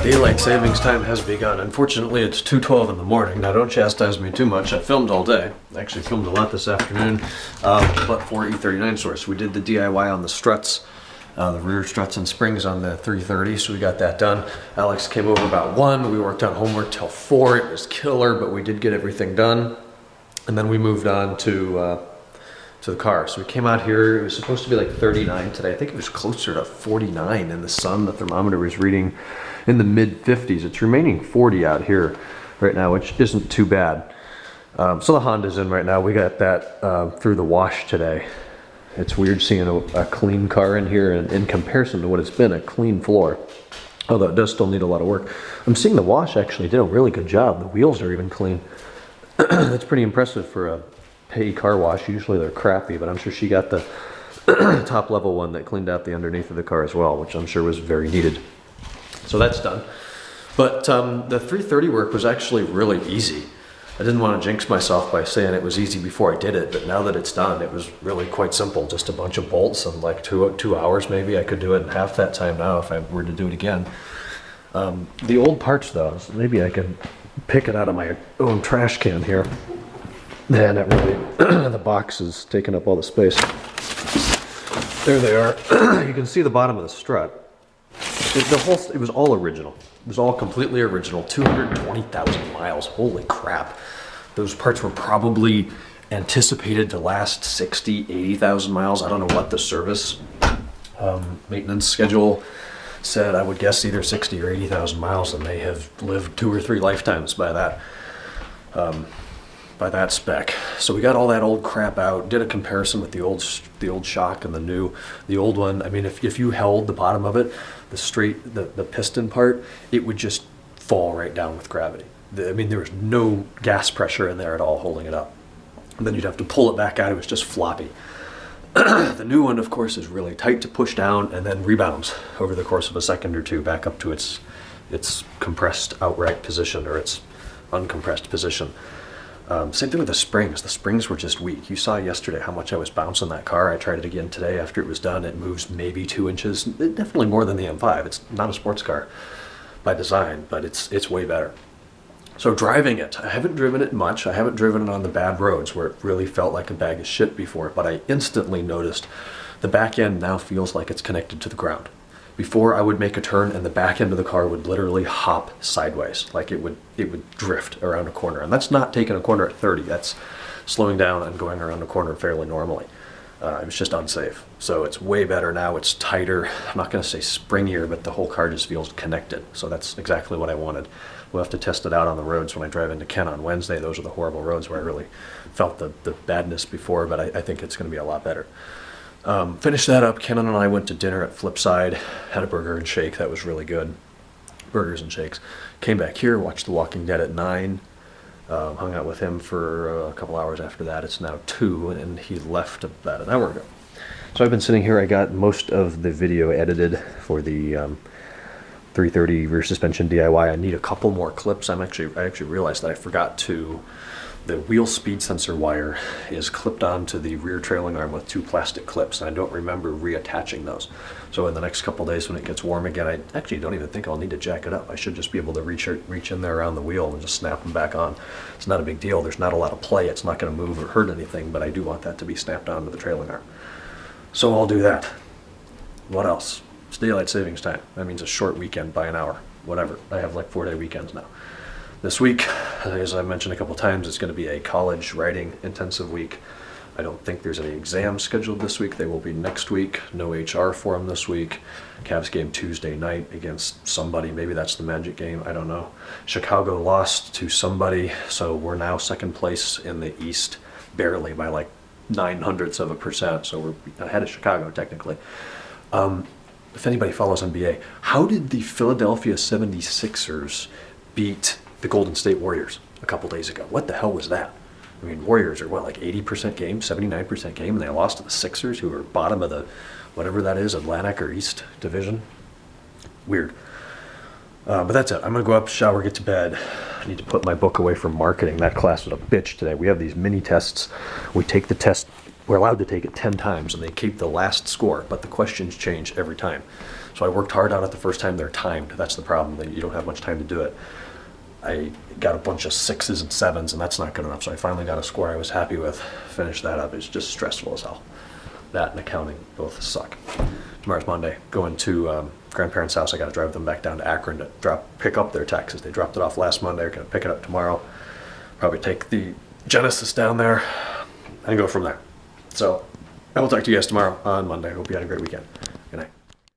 Daylight savings time has begun. Unfortunately, it's 2:12 in the morning. Now, don't chastise me too much. I filmed all day. I actually filmed a lot this afternoon, but for E39 source. We did the DIY on the struts, the rear struts and springs on the 330, so we got that done. Alex came over about 1. We worked on homework till 4. It was killer, but we did get everything done. And then we moved on to the car. So we came out here. It was supposed to be like 39 today. I think it was closer to 49 in the sun. The thermometer was reading in the mid 50s. It's remaining 40 out here right now, which isn't too bad. So the Honda's in right now. We got that through the wash today. It's weird seeing a clean car in here, and in comparison to what it's been, a clean floor. Although it does still need a lot of work. I'm seeing the wash actually did a really good job. The wheels are even clean. That's pretty impressive for a pay car wash. Usually they're crappy, but I'm sure she got the top level one that cleaned out the underneath of the car as well, which I'm sure was very needed. So that's done. But the 330 work was actually really easy. I didn't want to jinx myself by saying it was easy before I did it, but now that it's done, it was really quite simple. Just a bunch of bolts and like two hours maybe. I could do it in half that time now if I were to do it again. The old parts though, maybe I can pick it out of my own trash can here. Man, that really, the box is taking up all the space. There they are. You can see the bottom of the strut. It was all original. It was all completely original. 220,000 miles. Holy crap. Those parts were probably anticipated to last 60, 80,000 miles. I don't know what the service maintenance schedule said. I would guess either 60 or 80,000 miles, and they have lived 2 or 3 lifetimes by that spec. So we got all that old crap out, did a comparison with the old shock and the new. The old one, I mean, if you held the bottom of it, the piston part, it would just fall right down with gravity. I mean, there was no gas pressure in there at all holding it up. And then you'd have to pull it back out. It was just floppy. The new one, of course, is really tight to push down and then rebounds over the course of a second or two back up to its compressed outright position, or its uncompressed position. Same thing with the springs. The springs were just weak. You saw yesterday how much I was bouncing that car. I tried it again today after it was done. It moves maybe 2 inches, definitely more than the M5. It's not a sports car by design, but it's way better. So driving it, I haven't driven it much. I haven't driven it on the bad roads where it really felt like a bag of shit before, but I instantly noticed the back end now feels like it's connected to the ground. Before, I would make a turn and the back end of the car would literally hop sideways, like it would drift around a corner. And that's not taking a corner at 30, that's slowing down and going around a corner fairly normally. It was just unsafe. So it's way better now, it's tighter. I'm not gonna say springier, but the whole car just feels connected. So that's exactly what I wanted. We'll have to test it out on the roads when I drive into Kent on Wednesday. Those are the horrible roads where I really felt the badness before, but I think it's gonna be a lot better. Finished that up. Kenan and I went to dinner at Flipside, had a burger and shake. That was really good. Burgers and shakes. Came back here, watched The Walking Dead at 9. Hung out with him for a couple hours after that. It's now 2, and he left about an hour ago. So I've been sitting here. I got most of the video edited for the 330 rear suspension DIY. I need a couple more clips. I actually realized that I forgot to. The wheel speed sensor wire is clipped onto the rear trailing arm with 2 plastic clips, and I don't remember reattaching those. So in the next couple days when it gets warm again, I actually don't even think I'll need to jack it up. I should just be able to reach in there around the wheel and just snap them back on. It's not a big deal. There's not a lot of play. It's not going to move or hurt anything, but I do want that to be snapped onto the trailing arm. So I'll do that. What else? It's daylight savings time. That means a short weekend by an hour. Whatever. I have like 4-day weekends now. This week, as I mentioned a couple times, it's going to be a college writing intensive week. I don't think there's any exams scheduled this week. They will be next week. No HR forum this week. Cavs game Tuesday night against somebody. Maybe that's the Magic game. I don't know. Chicago lost to somebody, so we're now second place in the East, barely by like 0.09%. So we're ahead of Chicago technically. If anybody follows NBA, how did the Philadelphia 76ers beat the Golden State Warriors a couple days ago? What the hell was that? I mean, Warriors are what, like 80% game, 79% game, and they lost to the Sixers, who are bottom of the, whatever that is, Atlantic or East Division. Weird. But that's it. I'm gonna go up, shower, get to bed, I need to put my book away from marketing. That class was a bitch today. We have these mini tests. We take the test, we're allowed to take it 10 times, and they keep the last score, but the questions change every time. So I worked hard on it the first time. They're timed. That's the problem. You don't have much time to do it. I got a bunch of 6s and 7s, and that's not good enough. So I finally got a score I was happy with. Finished that up. It's just stressful as hell. That and accounting both suck. Tomorrow's Monday. Going to grandparents' house. I got to drive them back down to Akron to pick up their taxes. They dropped it off last Monday. They're going to pick it up tomorrow. Probably take the Genesis down there and go from there. So I will talk to you guys tomorrow on Monday. Hope you had a great weekend.